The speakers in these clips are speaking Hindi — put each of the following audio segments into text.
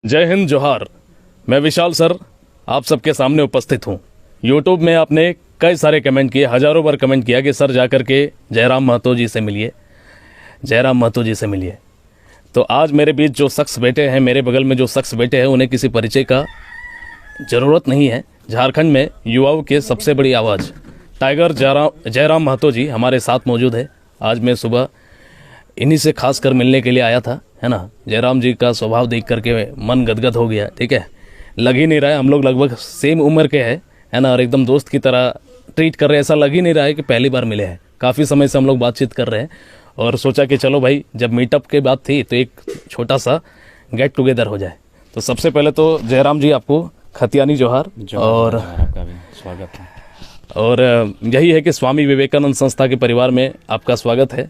जय हिंद जोहार। मैं विशाल सर आप सबके सामने उपस्थित हूँ। यूट्यूब में आपने कई सारे कमेंट किए, हज़ारों बार कमेंट किया कि सर जाकर के जयराम महतो जी से मिलिए, जयराम महतो जी से मिलिए। तो आज मेरे बीच जो शख्स बैठे हैं, मेरे बगल में जो शख्स बैठे हैं, उन्हें किसी परिचय का ज़रूरत नहीं है। झारखंड में युवाओं के सबसे बड़ी आवाज़ टाइगर जयराम महतो जी हमारे साथ मौजूद है। आज मैं सुबह इन्हीं से खास कर मिलने के लिए आया था, है ना। जयराम जी का स्वभाव देख करके मन गदगद हो गया। ठीक है, लग ही नहीं रहा है, हम लोग लगभग सेम उम्र के हैं, है ना, और एकदम दोस्त की तरह ट्रीट कर रहे हैं। ऐसा लग ही नहीं रहा है कि पहली बार मिले हैं। काफ़ी समय से हम लोग बातचीत कर रहे हैं और सोचा कि चलो भाई, जब मीटअप की बात थी तो एक छोटा सा गेट टुगेदर हो जाए। तो सबसे पहले तो जयराम जी आपको खतियानी जोहार और आपका भी स्वागत है। और यही है कि स्वामी विवेकानंद संस्था के परिवार में आपका स्वागत है।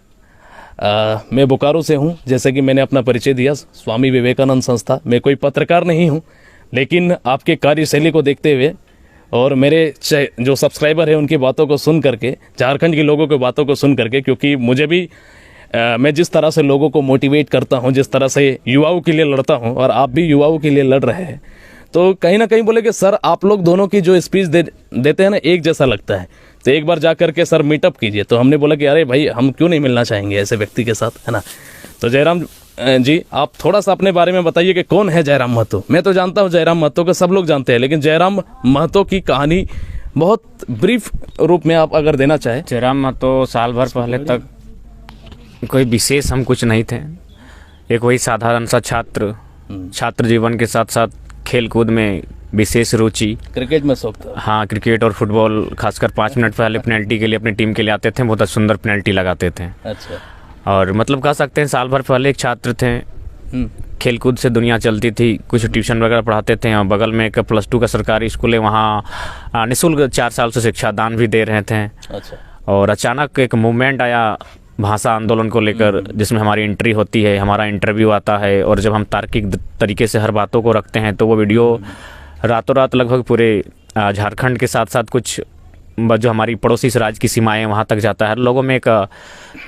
मैं बोकारो से हूँ, जैसे कि मैंने अपना परिचय दिया, स्वामी विवेकानंद संस्था। मैं कोई पत्रकार नहीं हूँ, लेकिन आपके कार्यशैली को देखते हुए और मेरे जो सब्सक्राइबर हैं उनकी बातों को सुन करके, झारखंड के लोगों की बातों को सुन करके, क्योंकि मुझे भी मैं जिस तरह से लोगों को मोटिवेट करता हूँ, जिस तरह से युवाओं के लिए लड़ता हूँ, और आप भी युवाओं के लिए लड़ रहे हैं, तो कहीं ना कहीं बोले कि सर आप लोग दोनों की जो स्पीच देते हैं ना, एक जैसा लगता है। तो एक बार जा करके सर मीटअप कीजिए। तो हमने बोला कि अरे भाई, हम क्यों नहीं मिलना चाहेंगे ऐसे व्यक्ति के साथ, है ना। तो जयराम जी, आप थोड़ा सा अपने बारे में बताइए कि कौन है जयराम महतो। मैं तो जानता हूँ जयराम महतो को, सब लोग जानते हैं, लेकिन जयराम महतो की कहानी बहुत ब्रीफ रूप में आप अगर देना चाहें। जयराम महतो साल भर पहले तक कोई विशेष हम कुछ नहीं थे। एक वही साधारण सा छात्र जीवन के साथ साथ खेल कूद में विशेष रुचि, क्रिकेट में शौक था। हाँ, क्रिकेट और फुटबॉल, खासकर 5 मिनट पहले पेनल्टी के लिए अपनी टीम के लिए आते थे, बहुत सुंदर पेनल्टी लगाते थे। अच्छा। और मतलब कह सकते हैं साल भर पहले एक छात्र थे। खेल कूद से दुनिया चलती थी, कुछ ट्यूशन वगैरह पढ़ाते थे, और बगल में एक +2 का सरकारी स्कूल है, वहाँ निःशुल्क 4 साल से शिक्षा दान भी दे रहे थे। अच्छा। और अचानक एक मूवमेंट आया भाषा आंदोलन को लेकर, जिसमें हमारी एंट्री होती है, हमारा इंटरव्यू आता है, और जब हम तार्किक तरीके से हर बातों को रखते हैं तो वो वीडियो रातों रात लगभग पूरे झारखंड के साथ साथ कुछ जो हमारी पड़ोसी राज्य की सीमाएं वहाँ तक जाता है। लोगों में एक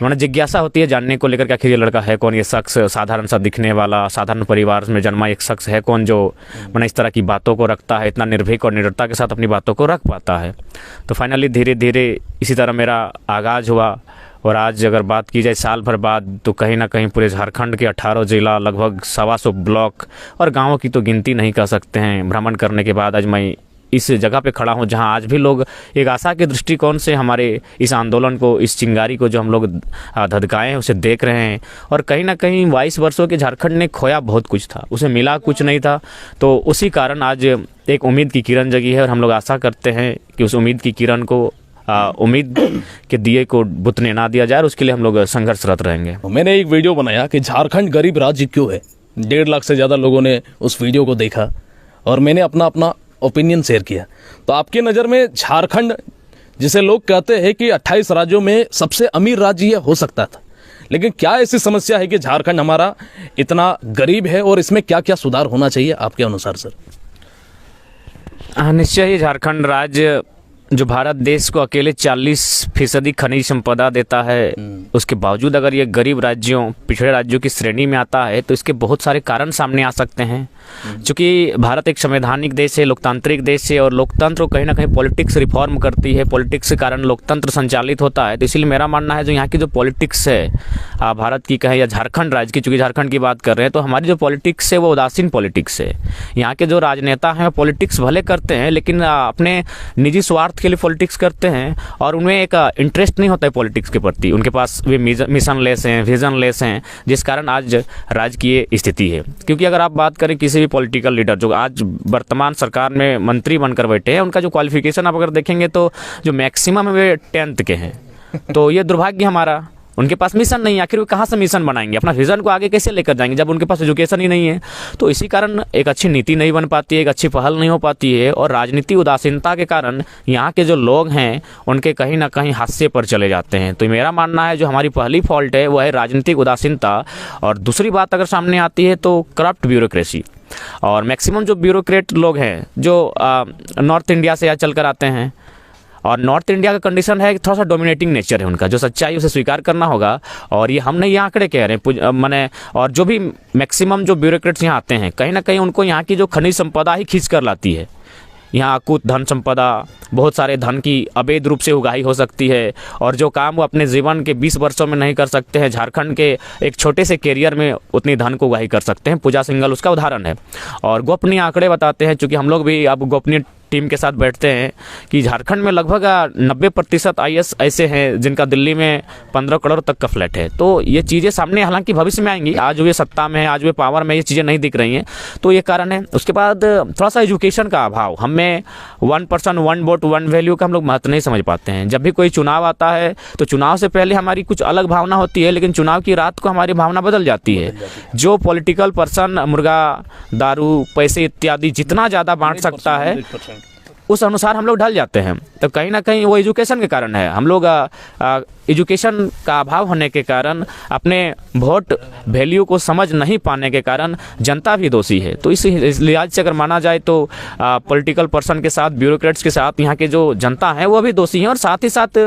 माना जिज्ञासा होती है जानने को लेकर कि आखिर ये लड़का है कौन, ये शख्स साधारण सा दिखने वाला, साधारण परिवार में जन्मा एक शख्स है कौन जो माना इस तरह की बातों को रखता है, इतना निर्भीक और निडरता के साथ अपनी बातों को रख पाता है। तो फाइनली धीरे धीरे इसी तरह मेरा आगाज़ हुआ। और आज अगर बात की जाए साल भर बाद, तो कहीं ना कहीं पूरे झारखंड के 18 जिला, लगभग 125 ब्लॉक और गाँवों की तो गिनती नहीं कर सकते हैं, भ्रमण करने के बाद आज मैं इस जगह पे खड़ा हूँ जहाँ आज भी लोग एक आशा के दृष्टिकोण से हमारे इस आंदोलन को, इस चिंगारी को जो हम लोग धधकाए हैं, उसे देख रहे हैं। और कहीं ना कहीं 22 वर्षों के झारखंड ने खोया बहुत कुछ था, उसे मिला कुछ नहीं था। तो उसी कारण आज एक उम्मीद की किरण जगी है, और हम लोग आशा करते हैं कि उस उम्मीद की किरण को, उम्मीद के दिए को बुतने ना दिया जाए, और उसके लिए हम लोग संघर्षरत रहेंगे। मैंने एक वीडियो बनाया कि झारखंड गरीब राज्य क्यों है। 1.5 लाख से ज़्यादा लोगों ने उस वीडियो को देखा, और मैंने अपना ओपिनियन शेयर किया। तो आपकी नज़र में झारखंड, जिसे लोग कहते हैं कि 28 राज्यों में सबसे अमीर राज्य ये हो सकता था, लेकिन क्या ऐसी समस्या है कि झारखंड हमारा इतना गरीब है, और इसमें क्या क्या सुधार होना चाहिए आपके अनुसार सर? निश्चय ही झारखंड राज्य जो भारत देश को अकेले 40% खनिज संपदा देता है, उसके बावजूद अगर ये गरीब राज्यों, पिछड़े राज्यों की श्रेणी में आता है, तो इसके बहुत सारे कारण सामने आ सकते हैं। क्योंकि भारत एक संवैधानिक देश है, लोकतांत्रिक देश है, और लोकतंत्र कहीं ना कहीं पॉलिटिक्स रिफॉर्म करती है, पॉलिटिक्स के कारण लोकतंत्र संचालित होता है। तो इसलिए मेरा मानना है जो यहाँ की जो पॉलिटिक्स है भारत की कहें या झारखंड राज्य की, चूँकि झारखंड की बात कर रहे हैं, तो हमारी जो पॉलिटिक्स है वो उदासीन पॉलिटिक्स है। यहाँ के जो राजनेता हैं पॉलिटिक्स भले करते हैं, लेकिन अपने निजी स्वार्थ के लिए पॉलिटिक्स करते हैं, और उनमें एक इंटरेस्ट नहीं होता है पॉलिटिक्स के प्रति। उनके पास वे मिशन लेस हैं, विजन लेस हैं, जिस कारण आज राज्य की ये स्थिति है। क्योंकि अगर आप बात करें किसी भी पॉलिटिकल लीडर जो आज वर्तमान सरकार में मंत्री बनकर बैठे हैं, उनका जो क्वालिफिकेशन आप अगर देखेंगे तो जो मैक्सिमम है वे 10th के हैं। तो ये दुर्भाग्य हमारा, उनके पास मिशन नहीं है। आखिर वो कहाँ से मिशन बनाएंगे, अपना विजन को आगे कैसे लेकर जाएंगे जब उनके पास एजुकेशन ही नहीं है। तो इसी कारण एक अच्छी नीति नहीं बन पाती है, एक अच्छी पहल नहीं हो पाती है, और राजनीति उदासीनता के कारण यहाँ के जो लोग हैं उनके कहीं ना कहीं हादसे पर चले जाते हैं। तो मेरा मानना है जो हमारी पहली फॉल्ट है वो है राजनीतिक उदासीनता। और दूसरी बात अगर सामने आती है तो करप्ट ब्यूरोक्रेसी। और मैक्सिमम जो ब्यूरोक्रेट लोग हैं जो नॉर्थ इंडिया से यहाँ चल कर आते हैं, और नॉर्थ इंडिया का कंडीशन है कि थोड़ा सा डोमिनेटिंग नेचर है उनका, जो सच्चाई उसे स्वीकार करना होगा। और ये हम नहीं, ये आंकड़े कह रहे हैं मैंने, और जो भी मैक्सिमम जो ब्यूरोक्रेट्स यहाँ आते हैं, कहीं ना कहीं उनको यहाँ की जो खनिज संपदा ही खींच कर लाती है। यहाँ अकूत धन संपदा, बहुत सारे धन की अवैध रूप से उगाही हो सकती है, और जो काम वो अपने जीवन के 20 वर्षों में नहीं कर सकते हैं, झारखंड के एक छोटे से कैरियर में उतनी धन को उगाही कर सकते हैं। पूजा सिंघल उसका उदाहरण है। और गोपनीय आंकड़े बताते हैं, चूँकि हम लोग भी अब गोपनीय टीम के साथ बैठते हैं, कि झारखंड में लगभग 90% आईएएस ऐसे हैं जिनका दिल्ली में 15 करोड़ तक का फ्लैट है। तो ये चीज़ें सामने हालांकि भविष्य में आएंगी, आज वे सत्ता में है, आज वे पावर में, ये चीज़ें नहीं दिख रही हैं, तो ये कारण है। उसके बाद थोड़ा सा एजुकेशन का अभाव, हमें 1 पर्सन 1 वोट 1 वैल्यू का हम लोग महत्व नहीं समझ पाते हैं। जब भी कोई चुनाव आता है तो चुनाव से पहले हमारी कुछ अलग भावना होती है, लेकिन चुनाव की रात को हमारी भावना बदल जाती है। जो पॉलिटिकल पर्सन मुर्गा, दारू, पैसे इत्यादि जितना ज़्यादा बांट सकता है, उस अनुसार हम लोग ढल जाते हैं। तो कहीं ना कहीं वो एजुकेशन के कारण है। हम लोग एजुकेशन का अभाव होने के कारण, अपने वोट वैल्यू को समझ नहीं पाने के कारण जनता भी दोषी है। तो इस लिहाज से अगर माना जाए तो पॉलिटिकल पर्सन के साथ, ब्यूरोक्रेट्स के साथ यहाँ के जो जनता है वो भी दोषी हैं। और साथ ही साथ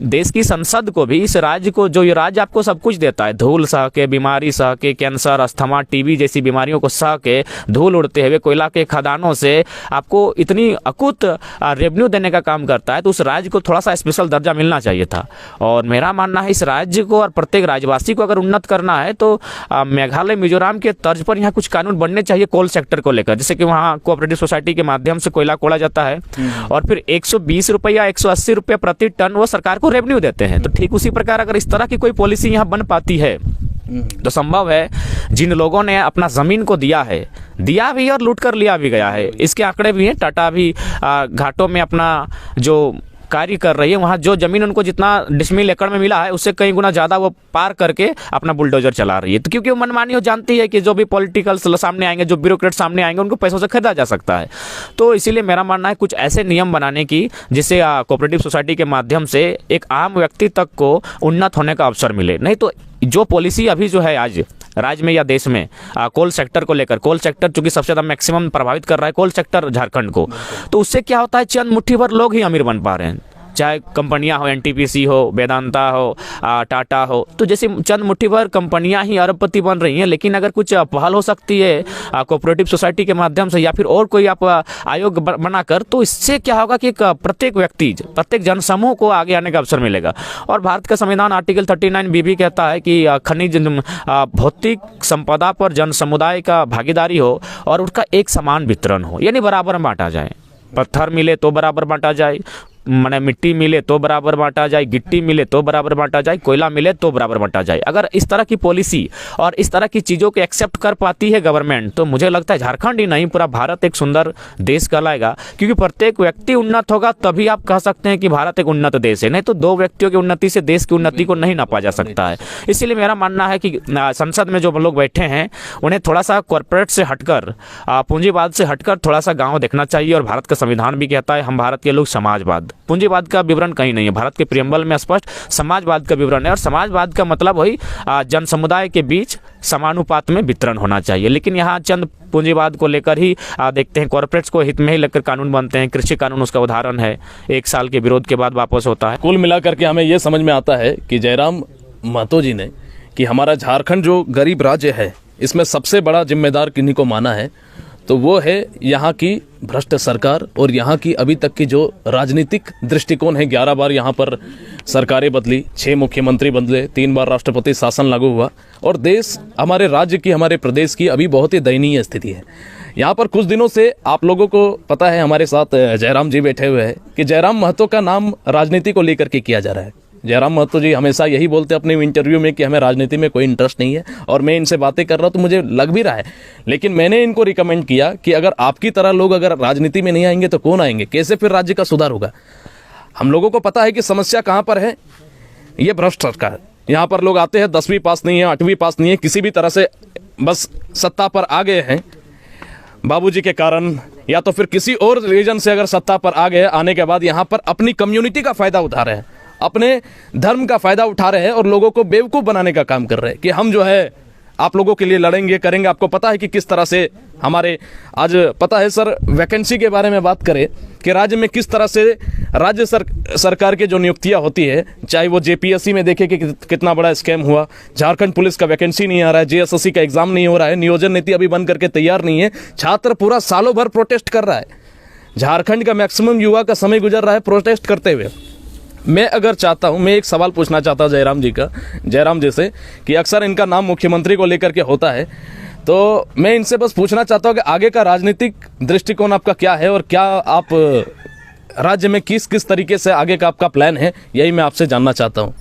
देश की संसद को भी, इस राज्य को, जो ये राज्य आपको सब कुछ देता है, धूल सह के, बीमारी सह के, कैंसर, अस्थमा, टीबी जैसी बीमारियों को सह के, धूल उड़ते हुए कोयला के खदानों से आपको इतनी अकूत रेवेन्यू देने का काम करता है, तो उस राज्य को थोड़ा सा स्पेशल दर्जा मिलना चाहिए था। और मेरा मानना है इस राज्य को और प्रत्येक राज्यवासी को अगर उन्नत करना है तो मेघालय, मिजोरम के तर्ज पर यहाँ कुछ कानून बनने चाहिए कोल सेक्टर को लेकर। जैसे कि वहाँ कोऑपरेटिव सोसाइटी के माध्यम से कोयला कोड़ा जाता है और फिर 120 रुपया 180 रुपये प्रति टन वो सरकार को रेवेन्यू देते हैं। तो ठीक उसी प्रकार अगर इस तरह की कोई पॉलिसी यहाँ बन पाती है तो संभव है, जिन लोगों ने अपना ज़मीन को दिया भी और लूट कर लिया भी गया है। इसके आंकड़े भी हैं। टाटा भी घाटों में अपना जो कार्य कर रही है, वहाँ जो ज़मीन उनको जितना डिसमिल एकड़ में मिला है उससे कई गुना ज़्यादा वो पार करके अपना बुलडोजर चला रही है। तो क्योंकि वो मनमानी हो जानती है कि जो भी पॉलिटिकल्स सामने आएंगे, जो ब्यूरोक्रेट सामने आएंगे, उनको पैसों से खरीदा जा सकता है। तो इसीलिए मेरा मानना है कुछ ऐसे नियम बनाने की जिससे कोऑपरेटिव सोसाइटी के माध्यम से एक आम व्यक्ति तक को उन्नत होने का अवसर मिले। नहीं तो जो पॉलिसी अभी जो है आज राज्य में या देश में कोल सेक्टर को लेकर, कोल सेक्टर चूंकि सबसे ज़्यादा मैक्सिमम प्रभावित कर रहा है कोल सेक्टर झारखंड को, तो उससे क्या होता है, चंद मुट्ठी भर लोग ही अमीर बन पा रहे हैं। चाहे कंपनियां हो, एनटीपीसी हो, वेदांता हो, टाटा हो, तो जैसे चंद मुट्ठी भर कंपनियां ही अरबपति बन रही हैं। लेकिन अगर कुछ पहल हो सकती है कोऑपरेटिव सोसाइटी के माध्यम से या फिर और कोई आप आयोग बनाकर, तो इससे क्या होगा कि प्रत्येक व्यक्ति, प्रत्येक जनसमूह को आगे आने का अवसर मिलेगा। और भारत का संविधान आर्टिकल 39B भी कहता है कि खनिज भौतिक संपदा पर जन समुदाय का भागीदारी हो और उसका एक समान वितरण हो, यानी बराबर बांटा जाए। पत्थर मिले तो बराबर बांटा जाए, माने मिट्टी मिले तो बराबर बांटा जाए, गिट्टी मिले तो बराबर बांटा जाए, कोयला मिले तो बराबर बांटा जाए। अगर इस तरह की पॉलिसी और इस तरह की चीज़ों को एक्सेप्ट कर पाती है गवर्नमेंट, तो मुझे लगता है झारखंड ही नहीं पूरा भारत एक सुंदर देश कहलाएगा। क्योंकि प्रत्येक व्यक्ति उन्नत होगा तभी आप कह सकते हैं कि भारत एक उन्नत देश है। नहीं तो दो व्यक्तियों की उन्नति से देश की उन्नति को नहीं नापा जा सकता है। इसीलिए मेरा मानना है कि संसद में जो लोग बैठे हैं उन्हें थोड़ा सा कॉर्पोरेट से हटकर, पूंजीवाद से हटकर थोड़ा सा गाँव देखना चाहिए। और भारत का संविधान भी कहता है हम भारत के लोग समाजवाद, पूंजीवाद का विवरण कहीं नहीं है। भारत के प्रियम्बल में स्पष्ट समाजवाद का विवरण है। और समाजवाद का मतलब वही जन समुदाय के बीच समानुपात में वितरण होना चाहिए। लेकिन यहाँ चंद पूंजीवाद को लेकर ही देखते हैं, कॉर्पोरेट्स को हित में ही लेकर कानून बनते हैं। कृषि कानून उसका उदाहरण है, 1 साल के विरोध के बाद वापस होता है। कुल मिलाकर के हमें ये समझ में आता है कि जयराम महतो जी ने कि हमारा झारखंड जो गरीब राज्य है, इसमें सबसे बड़ा जिम्मेदार किन्हीं को माना है, तो वो है यहाँ की भ्रष्ट सरकार और यहाँ की अभी तक की जो राजनीतिक दृष्टिकोण है। 11 बार यहाँ पर सरकारें बदली, 6 मुख्यमंत्री बदले, 3 बार राष्ट्रपति शासन लागू हुआ और देश, हमारे राज्य की, हमारे प्रदेश की अभी बहुत ही दयनीय स्थिति है। यहाँ पर कुछ दिनों से आप लोगों को पता है, हमारे साथ जयराम जी बैठे हुए हैं, कि जयराम महतो का नाम राजनीति को लेकर के किया जा रहा है। जयराम महतो जी हमेशा यही बोलते हैं अपने इंटरव्यू में कि हमें राजनीति में कोई इंटरेस्ट नहीं है। और मैं इनसे बातें कर रहा हूँ तो मुझे लग भी रहा है, लेकिन मैंने इनको रिकमेंड किया कि अगर आपकी तरह लोग अगर राजनीति में नहीं आएंगे तो कौन आएंगे, कैसे फिर राज्य का सुधार होगा। हम लोगों को पता है कि समस्या कहाँ पर है, ये भ्रष्ट सरकार। यहाँ पर लोग आते हैं, 10वीं पास नहीं है, 8वीं पास नहीं है, किसी भी तरह से बस सत्ता पर आ गए हैं बाबूजी के कारण, या तो फिर किसी और रीजन से अगर सत्ता पर आ गए, आने के बाद यहाँ पर अपनी कम्युनिटी का फायदा उठा रहे हैं, अपने धर्म का फायदा उठा रहे हैं और लोगों को बेवकूफ़ बनाने का काम कर रहे हैं कि हम जो है आप लोगों के लिए लड़ेंगे, करेंगे। आपको पता है कि किस तरह से हमारे आज पता है सर, वैकेंसी के बारे में बात करें कि राज्य में किस तरह से राज्य सरकार के जो नियुक्तियां होती है, चाहे वो जेपीएससी में देखें कि कितना बड़ा स्कैम हुआ, झारखंड पुलिस का वैकेंसी नहीं आ रहा है, जेएसएससी का एग्जाम नहीं हो रहा है, नियोजन नीति अभी बन करके तैयार नहीं है, छात्र पूरा सालों भर प्रोटेस्ट कर रहा है। झारखंड का मैक्सिमम युवा का समय गुजर रहा है प्रोटेस्ट करते हुए। मैं अगर चाहता हूं, मैं एक सवाल पूछना चाहता हूं जयराम जी से कि अक्सर इनका नाम मुख्यमंत्री को लेकर के होता है, तो मैं इनसे बस पूछना चाहता हूं कि आगे का राजनीतिक दृष्टिकोण आपका क्या है और क्या आप राज्य में किस किस तरीके से आगे का आपका प्लान है, यही मैं आपसे जानना चाहता हूं।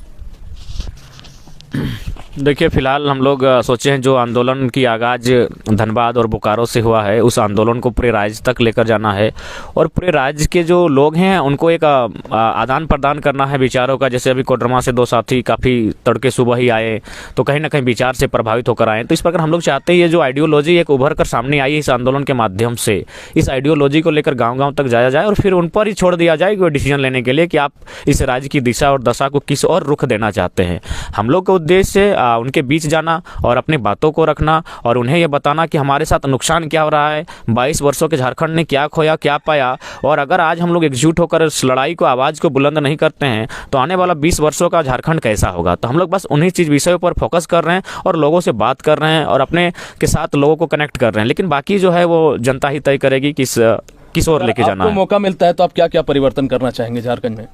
देखिए, फिलहाल हम लोग सोचे हैं जो आंदोलन की आगाज़ धनबाद और बोकारो से हुआ है, उस आंदोलन को पूरे राज्य तक लेकर जाना है और पूरे राज्य के जो लोग हैं उनको एक आदान प्रदान करना है विचारों का। जैसे अभी कोडरमा से 2 साथी काफ़ी तड़के सुबह ही आए, तो कहीं ना कहीं विचार से प्रभावित होकर आए। तो इस प्रकार हम लोग चाहते हैं ये जो आइडियोलॉजी एक उभर कर सामने आई है इस आंदोलन के माध्यम से, इस आइडियोलॉजी को लेकर गाँव-गाँव तक जाया जाए और फिर उन पर ही छोड़ दिया जाए कोई डिसीजन लेने के लिए कि आप इस राज्य की दिशा और दशा को किस और रुख देना चाहते हैं। हम लोग का उद्देश्य उनके बीच जाना और अपनी बातों को रखना और उन्हें यह बताना कि हमारे साथ नुकसान क्या हो रहा है, 22 वर्षों के झारखंड ने क्या खोया क्या पाया, और अगर आज हम लोग एकजुट होकर इस लड़ाई को आवाज़ को बुलंद नहीं करते हैं तो आने वाला 20 वर्षों का झारखंड कैसा होगा। तो हम लोग बस उन्हीं चीज़ विषयों पर फोकस कर रहे हैं और लोगों से बात कर रहे हैं और अपने के साथ लोगों को कनेक्ट कर रहे हैं, लेकिन बाकी जो है वो जनता ही तय करेगी किस ओर लेके जाना है। आपको मौका मिलता है तो आप क्या क्या परिवर्तन करना चाहेंगे झारखंड में?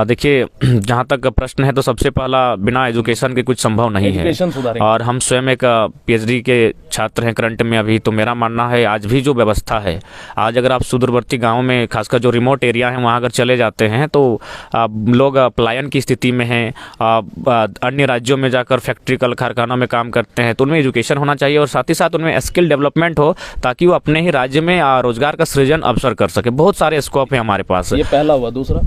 देखिए, जहाँ तक प्रश्न है तो सबसे पहला, बिना एजुकेशन के कुछ संभव नहीं है और हम स्वयं एक पीएचडी के छात्र हैं करंट में अभी। तो मेरा मानना है आज भी जो व्यवस्था है, आज अगर आप सुदूरवर्ती गाँव में खासकर जो रिमोट एरिया है वहाँ अगर चले जाते हैं तो लोग पलायन की स्थिति में हैं, अन्य राज्यों में जाकर फैक्ट्री कल कारखानों में काम करते हैं। तो उनमें एजुकेशन होना चाहिए और साथ ही साथ उनमें स्किल डेवलपमेंट हो ताकि वो अपने ही राज्य में रोजगार का सृजन अवसर कर सके। बहुत सारे स्कोप है हमारे पास। ये पहला हुआ। दूसरा,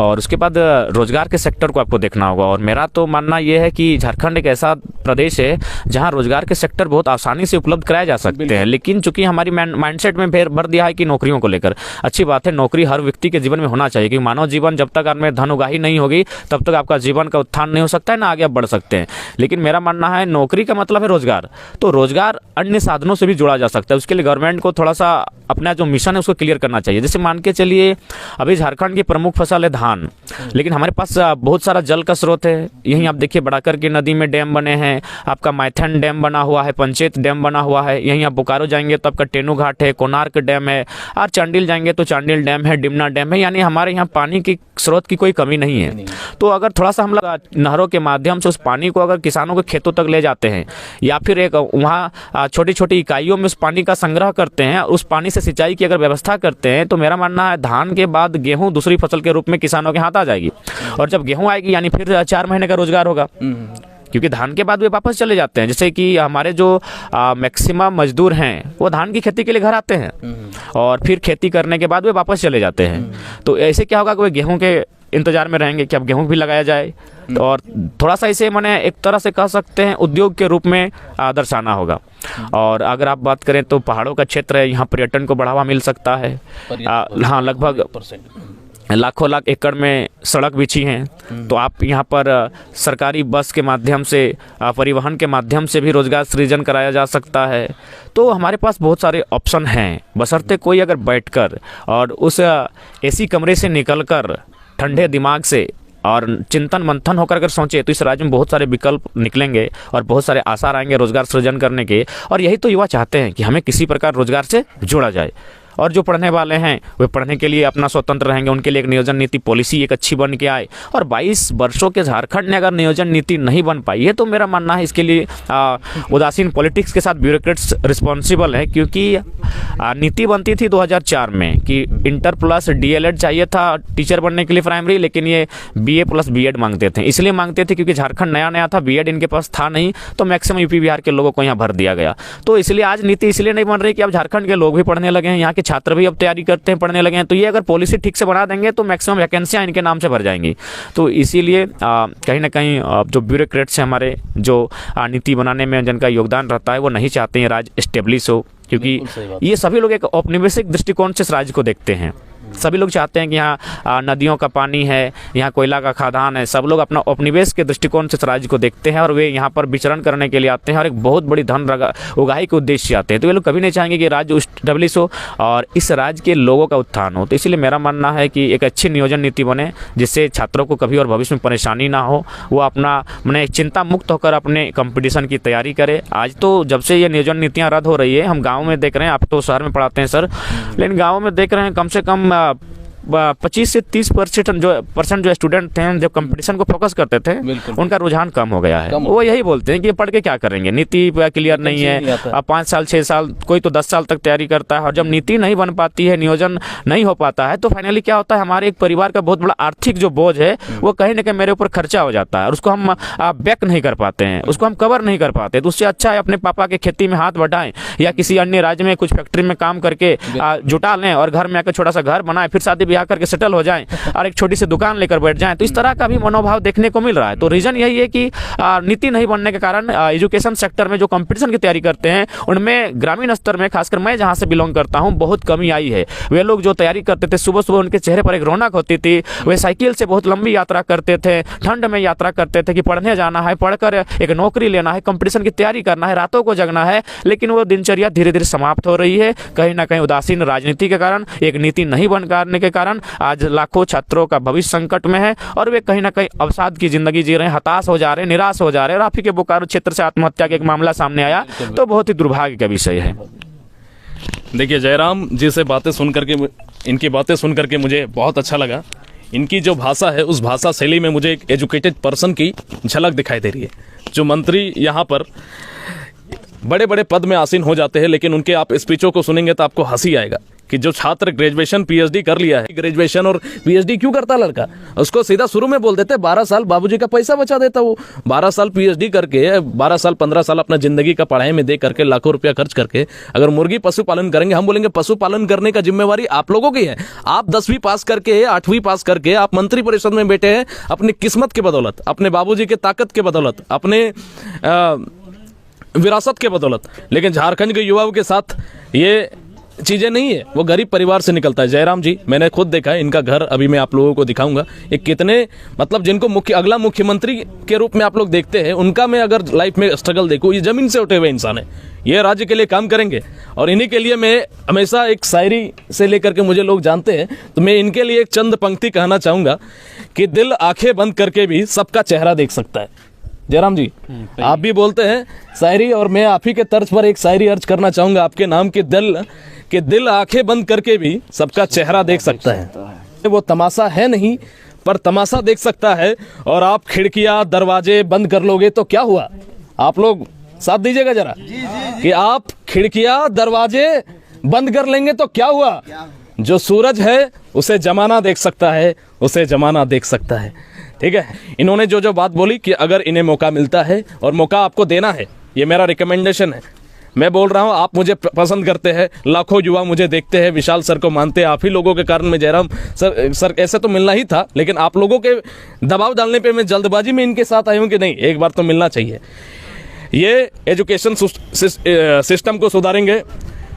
और उसके बाद रोजगार के सेक्टर को आपको देखना होगा और मेरा तो मानना यह है कि झारखंड एक ऐसा प्रदेश है जहां रोजगार के सेक्टर बहुत आसानी से उपलब्ध कराए जा सकते हैं, लेकिन चूंकि हमारी माइंडसेट में भर दिया है कि नौकरियों को लेकर, अच्छी बात है, नौकरी हर व्यक्ति के जीवन में होना चाहिए क्योंकि मानव जीवन जब तक आपमें धन उगाही नहीं होगी तब तक आपका जीवन का उत्थान नहीं हो सकता है, ना आगे आप बढ़ सकते हैं। लेकिन मेरा मानना है नौकरी का मतलब है रोजगार, तो रोजगार अन्य साधनों से भी जोड़ा जा सकता है। उसके लिए गवर्नमेंट को थोड़ा सा अपना जो मिशन है उसको क्लियर करना चाहिए। जैसे मान के चलिए अभी झारखंड की प्रमुख फसल है धान, लेकिन हमारे पास बहुत सारा जल का स्रोत है। यहीं आप देखिए बड़ाकर की नदी में डैम बने हैं, आपका मैथन डैम बना हुआ है, पंचेत डैम बना हुआ है। यहीं आप बोकारो जाएंगे तो आपका टेनू घाट है, कोणार्क डैम है, और चांडिल जाएंगे तो चांडिल डैम है, डिमना डैम है। यानी हमारे यहाँ पानी की स्रोत की कोई कमी नहीं है। तो अगर थोड़ा सा हम लोग नहरों के माध्यम से उस पानी को अगर किसानों के खेतों तक ले जाते हैं या फिर एक वहाँ छोटी छोटी इकाइयों में उस पानी का संग्रह करते हैं, उस पानी से सिंचाई की अगर व्यवस्था करते हैं तो मेरा मानना है धान के बाद गेहूँ दूसरी फसल के रूप में किसानों के हाथ आ जाएगी। और जब गेहूं आएगी यानी फिर 4 महीने का रोजगार होगा, क्योंकि धान के बाद वे वापस चले जाते हैं। जैसे कि हमारे जो मैक्सिमम मजदूर हैं वो धान की खेती के लिए घर आते हैं और फिर खेती करने के बाद वे वापस चले जाते हैं। तो ऐसे क्या होगा कि वे गेहूं के इंतजार में रहेंगे कि अब गेहूं भी लगाया जाए, और थोड़ा सा इसे मैंने एक तरह से कह सकते हैं उद्योग के रूप में दर्शाना होगा। और अगर आप बात करें तो पहाड़ों का क्षेत्र है, यहाँ पर्यटन को बढ़ावा मिल सकता है। हाँ, लगभग लाखों लाख एकड़ में सड़क बिछी हैं, तो आप यहाँ पर सरकारी बस के माध्यम से, परिवहन के माध्यम से भी रोजगार सृजन कराया जा सकता है। तो हमारे पास बहुत सारे ऑप्शन हैं, बशर्ते कोई अगर बैठकर और उस एसी कमरे से निकलकर ठंडे दिमाग से और चिंतन मंथन होकर अगर सोचे तो इस राज्य में बहुत सारे विकल्प निकलेंगे और बहुत सारे आसार आएंगे रोजगार सृजन करने के। और यही तो युवा चाहते हैं कि हमें किसी प्रकार रोजगार से जोड़ा जाए। और जो पढ़ने वाले हैं वे पढ़ने के लिए अपना स्वतंत्र रहेंगे, उनके लिए एक नियोजन नीति पॉलिसी एक अच्छी बन के आए। और 22 वर्षों के झारखंड ने अगर नियोजन नीति नहीं बन पाई है तो मेरा मानना है इसके लिए उदासीन पॉलिटिक्स के साथ ब्यूरोक्रेट्स रिस्पॉन्सिबल है। क्योंकि नीति बनती थी 2004 में कि इंटर प्लस डीएलएड चाहिए था टीचर बनने के लिए प्राइमरी, लेकिन ये बीए प्लस बीएड मांगते थे। इसलिए मांगते थे क्योंकि झारखंड नया नया था, बीएड इनके पास था नहीं, तो मैक्सिमम यूपी बिहार के लोगों को यहाँ भर दिया गया। तो इसलिए आज नीति इसलिए नहीं बन रही कि अब झारखंड के लोग भी पढ़ने लगे हैं, यहाँ के छात्र भी अब तैयारी करते हैं, पढ़ने लगे हैं। तो ये अगर पॉलिसी ठीक से बना देंगे तो मैक्सिमम वैकेंसियां इनके नाम से भर जाएंगी। तो इसीलिए कहीं ना कहीं जो ब्यूरोक्रेट्स हैं हमारे, जो नीति बनाने में जिनका योगदान रहता है, वो नहीं चाहते हैं राज्य एस्टेब्लिश हो, क्योंकि ये सभी लोग एक औपनिवेशिक दृष्टिकोण से इस राज्य को देखते हैं। सभी लोग चाहते हैं कि यहाँ नदियों का पानी है, यहाँ कोयला का खदान है, सब लोग अपना उपनिवेश के दृष्टिकोण से इस राज्य को देखते हैं और वे यहाँ पर विचरण करने के लिए आते हैं और एक बहुत बड़ी धन उगाही के उद्देश्य से आते हैं। तो ये लोग कभी नहीं चाहेंगे कि राज्य स्टेब्लिश हो और इस राज्य के लोगों का उत्थान हो। तो इसलिए मेरा मानना है कि एक अच्छी नियोजन नीति बने जिससे छात्रों को कभी और भविष्य में परेशानी ना हो, वो अपना मैंने चिंता मुक्त होकर अपने कंपटीशन की तैयारी करे। आज तो जब से ये नियोजन नीतियाँ रद्द हो रही है, हम गाँव में देख रहे हैं, आप तो शहर में पढ़ाते हैं सर, लेकिन गाँव में देख रहे हैं कम से कम 25 से 30% जो स्टूडेंट थे जो कंपटीशन को फोकस करते थे, उनका रुझान कम हो गया है। वो यही बोलते हैं कि पढ़ के क्या करेंगे, नीति क्लियर नहीं है। अब 5 साल 6 साल कोई तो 10 साल तक तैयारी करता है और जब नीति नहीं बन पाती है, नियोजन नहीं हो पाता है, तो फाइनली क्या होता है, हमारे एक परिवार का बहुत बड़ा आर्थिक जो बोझ है वो कहीं ना कहीं मेरे ऊपर खर्चा हो जाता है और उसको हम बैक नहीं कर पाते हैं, उसको हम कवर नहीं कर पाते। तो उससे अच्छा है अपने पापा के खेती में हाथ बढ़ाएं या किसी अन्य राज्य में कुछ फैक्ट्री में काम करके जुटा लें और घर में आकर छोटा सा घर बनाएं, फिर शादी ब्याह करके सेटल हो जाएं और एक छोटी सी दुकान लेकर बैठ जाएं। तो इस तरह का भी मनोभाव देखने को मिल रहा है। तो रीजन यही है कि नीति नहीं बनने के कारण एजुकेशन सेक्टर में जो कंपटीशन की तैयारी करते हैं उनमें ग्रामीण स्तर में, खासकर मैं जहां से बिलोंग करता हूं, बहुत कमी आई है। वे लोग जो तैयारी करते थे, सुबह सुबह उनके चेहरे पर एक रौनक होती थी, वे साइकिल से बहुत लंबी यात्रा करते थे, ठंड में यात्रा करते थे कि पढ़ने जाना है, पढ़कर एक नौकरी लेना है, कंपटीशन की तैयारी करना है, रातों को जगना है। लेकिन वो दिनचर्या धीरे धीरे समाप्त हो रही है, कहीं ना कहीं उदासीन राजनीति के कारण, एक नीति नहीं बन पाने के कारण आज लाखों छात्रों का भविष्य संकट में है और वे कहीं ना कहीं अवसाद की जिंदगी जी रहे हैं, हताश हो जा रहे हैं, निराश हो जा रहे हैं। और आप ही के बोकारो क्षेत्र से आत्महत्या का एक मामला सामने आया, तो बहुत ही दुर्भाग्य का विषय है। देखिए, जयराम जी से बातें सुन करके, इनकी बातें सुन करके मुझे बहुत अच्छा लगा। इनकी जो भाषा है, उस भाषा शैली में मुझे एक एजुकेटेड पर्सन की झलक दिखाई दे रही है। जो मंत्री यहाँ पर बड़े बड़े पद में आसीन हो जाते हैं, लेकिन उनके आप स्पीचों को सुनेंगे तो आपको हंसी आएगा कि जो छात्र ग्रेजुएशन पीएचडी कर लिया है, ग्रेजुएशन और पीएचडी क्यों करता लड़का, उसको सीधा शुरू में बोल देते 12 साल बाबूजी का पैसा बचा देता। वो 12 साल पीएचडी करके, 12 साल 15 साल अपना जिंदगी का पढ़ाई में दे करके, लाखों रुपया खर्च करके अगर मुर्गी पशुपालन करेंगे, हम बोलेंगे पशुपालन करने का जिम्मेवारी आप लोगों की है। आप 10वीं पास करके, 8वीं पास करके आप मंत्री परिषद में बैठे हैं, अपनी किस्मत के बदौलत, अपने बाबूजी के ताकत के बदौलत, अपने विरासत के बदौलत। लेकिन झारखंड के युवाओं के साथ ये चीज़ें नहीं है, वो गरीब परिवार से निकलता है। जयराम जी, मैंने खुद देखा है इनका घर, अभी मैं आप लोगों को दिखाऊंगा। ये कितने, मतलब जिनको अगला मुख्यमंत्री के रूप में आप लोग देखते हैं, उनका मैं अगर लाइफ में स्ट्रगल देखूँ, ये जमीन से उठे हुए इंसान है, ये राज्य के लिए काम करेंगे। और इन्हीं के लिए मैं हमेशा एक शायरी से लेकर के मुझे लोग जानते हैं, तो मैं इनके लिए एक चंद पंक्ति कहना चाहूँगा कि दिल आंखें बंद करके भी सबका चेहरा देख सकता है। जयराम जी, आप भी बोलते हैं शायरी, और मैं आप ही के तर्ज पर एक शायरी अर्ज करना चाहूँगा आपके नाम की, दिल आंखें बंद करके भी सबका चेहरा देख सकता है। वो तमाशा है नहीं, पर तमाशा देख सकता है। और आप खिड़कियां दरवाजे बंद कर लोगे तो क्या हुआ? आप लोग साथ दीजिएगा जरा कि आप खिड़कियां दरवाजे बंद कर लेंगे तो क्या हुआ? जो सूरज है उसे जमाना देख सकता है, उसे जमाना देख सकता है। ठीक है, इन्होंने जो बात बोली कि अगर इन्हें मौका मिलता है, और मौका आपको देना है, ये मेरा रिकमेंडेशन है। मैं बोल रहा हूँ, आप मुझे पसंद करते हैं, लाखों युवा मुझे देखते हैं, विशाल सर को मानते हैं, आप ही लोगों के कारण मैं जयराम सर ऐसे तो मिलना ही था, लेकिन आप लोगों के दबाव डालने पे मैं जल्दबाजी में इनके साथ आया हूँ कि नहीं, एक बार तो मिलना चाहिए। ये एजुकेशन सिस्टम को सुधारेंगे,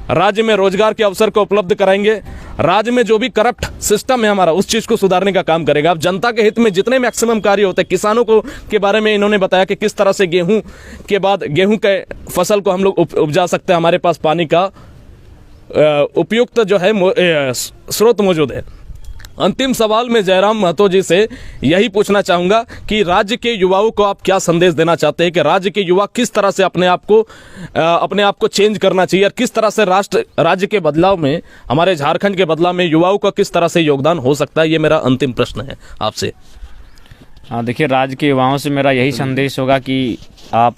राज्य में रोजगार के अवसर को उपलब्ध कराएंगे, राज्य में जो भी करप्ट सिस्टम है हमारा, उस चीज़ को सुधारने का काम करेगा। अब जनता के हित में जितने मैक्सिमम कार्य होते हैं, किसानों को के बारे में इन्होंने बताया कि किस तरह से गेहूं के बाद गेहूं के फसल को हम लोग उपजा सकते हैं, हमारे पास पानी का उपयुक्त जो है स्रोत मौजूद है। अंतिम सवाल में जयराम महतो जी से यही पूछना चाहूँगा कि राज्य के युवाओं को आप क्या संदेश देना चाहते हैं कि राज्य के युवा किस तरह से अपने आप को चेंज करना चाहिए, और किस तरह से राज्य के बदलाव में, हमारे झारखंड के बदलाव में युवाओं का किस तरह से योगदान हो सकता है? ये मेरा अंतिम प्रश्न है आपसे। हाँ, देखिए, राज्य के युवाओं से मेरा यही संदेश होगा कि आप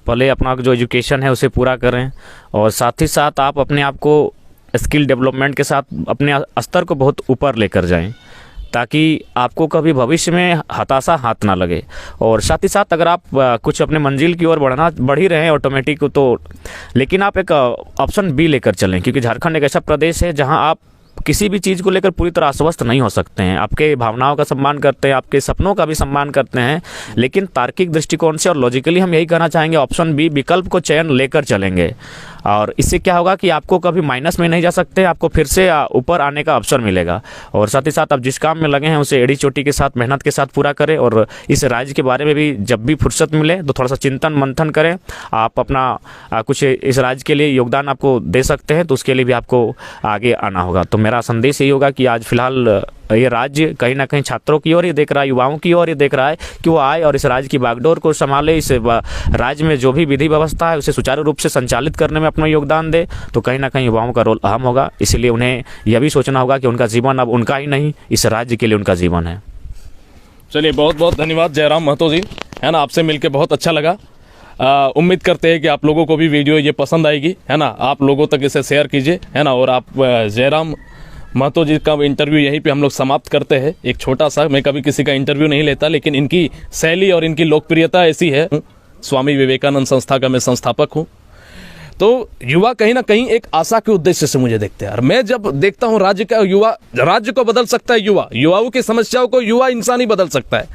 पहले अपना जो एजुकेशन है उसे पूरा करें, और साथ ही साथ आप अपने आप को स्किल डेवलपमेंट के साथ अपने स्तर को बहुत ऊपर लेकर जाएं, ताकि आपको कभी भविष्य में हताशा हाथ ना लगे। और साथ ही साथ अगर आप कुछ अपने मंजिल की ओर बढ़ ही रहे हैं ऑटोमेटिक, तो लेकिन आप एक ऑप्शन बी लेकर चलें, क्योंकि झारखंड एक ऐसा प्रदेश है जहां आप किसी भी चीज़ को लेकर पूरी तरह आश्वस्त नहीं हो सकते हैं। आपके भावनाओं का सम्मान करते हैं, आपके सपनों का भी सम्मान करते हैं, लेकिन तार्किक दृष्टिकोण से और लॉजिकली हम यही कहना चाहेंगे, ऑप्शन बी विकल्प को चयन लेकर चलेंगे। और इससे क्या होगा कि आपको कभी माइनस में नहीं जा सकते, आपको फिर से ऊपर आने का अवसर मिलेगा। और साथ ही साथ आप जिस काम में लगे हैं उसे एड़ी चोटी के साथ, मेहनत के साथ पूरा करें। और इस राज्य के बारे में भी जब भी फुर्सत मिले तो थोड़ा सा चिंतन मंथन करें। आप अपना कुछ इस राज्य के लिए योगदान आपको दे सकते हैं, तो उसके लिए भी आपको आगे आना होगा। तो मेरा संदेश यही होगा कि आज फिलहाल ये राज्य कहीं ना कहीं छात्रों की ओर ही देख रहा है, युवाओं की ओर ही देख रहा है कि वो आए और इस राज्य की बागडोर को संभाले, इस राज्य में जो भी विधि व्यवस्था है उसे सुचारू रूप से संचालित करने में अपना योगदान दे। तो कहीं ना कहीं युवाओं का रोल अहम होगा। इसलिए उन्हें यह भी सोचना होगा कि उनका जीवन अब उनका ही नहीं, इस राज्य के लिए उनका जीवन है। चलिए, बहुत बहुत धन्यवाद जयराम महतो जी, है ना। आपसे मिलकर बहुत अच्छा लगा। उम्मीद करते हैं कि आप लोगों को भी वीडियो ये पसंद आएगी, है ना। आप लोगों तक इसे शेयर कीजिए, है ना। और आप जयराम महतो जी का इंटरव्यू यहीं पे हम लोग समाप्त करते हैं। एक छोटा सा, मैं कभी किसी का इंटरव्यू नहीं लेता, लेकिन इनकी शैली और इनकी लोकप्रियता ऐसी है। स्वामी विवेकानंद संस्था का मैं संस्थापक हूँ। तो युवा कहीं ना कहीं एक आशा के उद्देश्य से मुझे देखते हैं। और मैं जब देखता हूँ राज्य का युवा, राज्य को बदल सकता है युवा, युवाओं की समस्याओं को युवा इंसान ही बदल सकता है,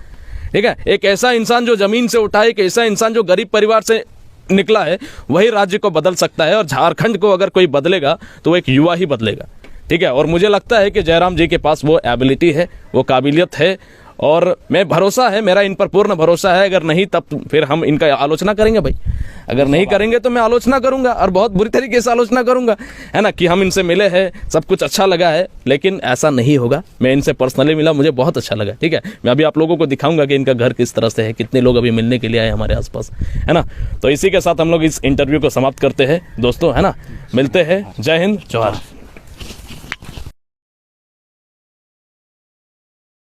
ठीक है। एक ऐसा इंसान जो जमीन से उठा है, एक ऐसा इंसान जो गरीब परिवार से निकला है, वही राज्य को बदल सकता है। और झारखंड को अगर कोई बदलेगा तो वो एक युवा ही बदलेगा, ठीक है। और मुझे लगता है कि जयराम जी के पास वो एबिलिटी है, वो काबिलियत है। और मैं भरोसा है, मेरा इन पर पूर्ण भरोसा है। अगर नहीं तब फिर हम इनका आलोचना करेंगे भाई, अगर नहीं करेंगे तो मैं आलोचना करूंगा, और बहुत बुरी तरीके से आलोचना करूंगा, है ना। कि हम इनसे मिले हैं, सब कुछ अच्छा लगा है, लेकिन ऐसा नहीं होगा। मैं इनसे पर्सनली मिला, मुझे बहुत अच्छा लगा, ठीक है। मैं अभी आप लोगों को दिखाऊंगा कि इनका घर किस तरह से है, कितने लोग अभी मिलने के लिए आए हमारे आसपास, है ना। तो इसी के साथ हम लोग इस इंटरव्यू को समाप्त करते हैं दोस्तों, है ना। मिलते हैं। जय हिंद, जोहार।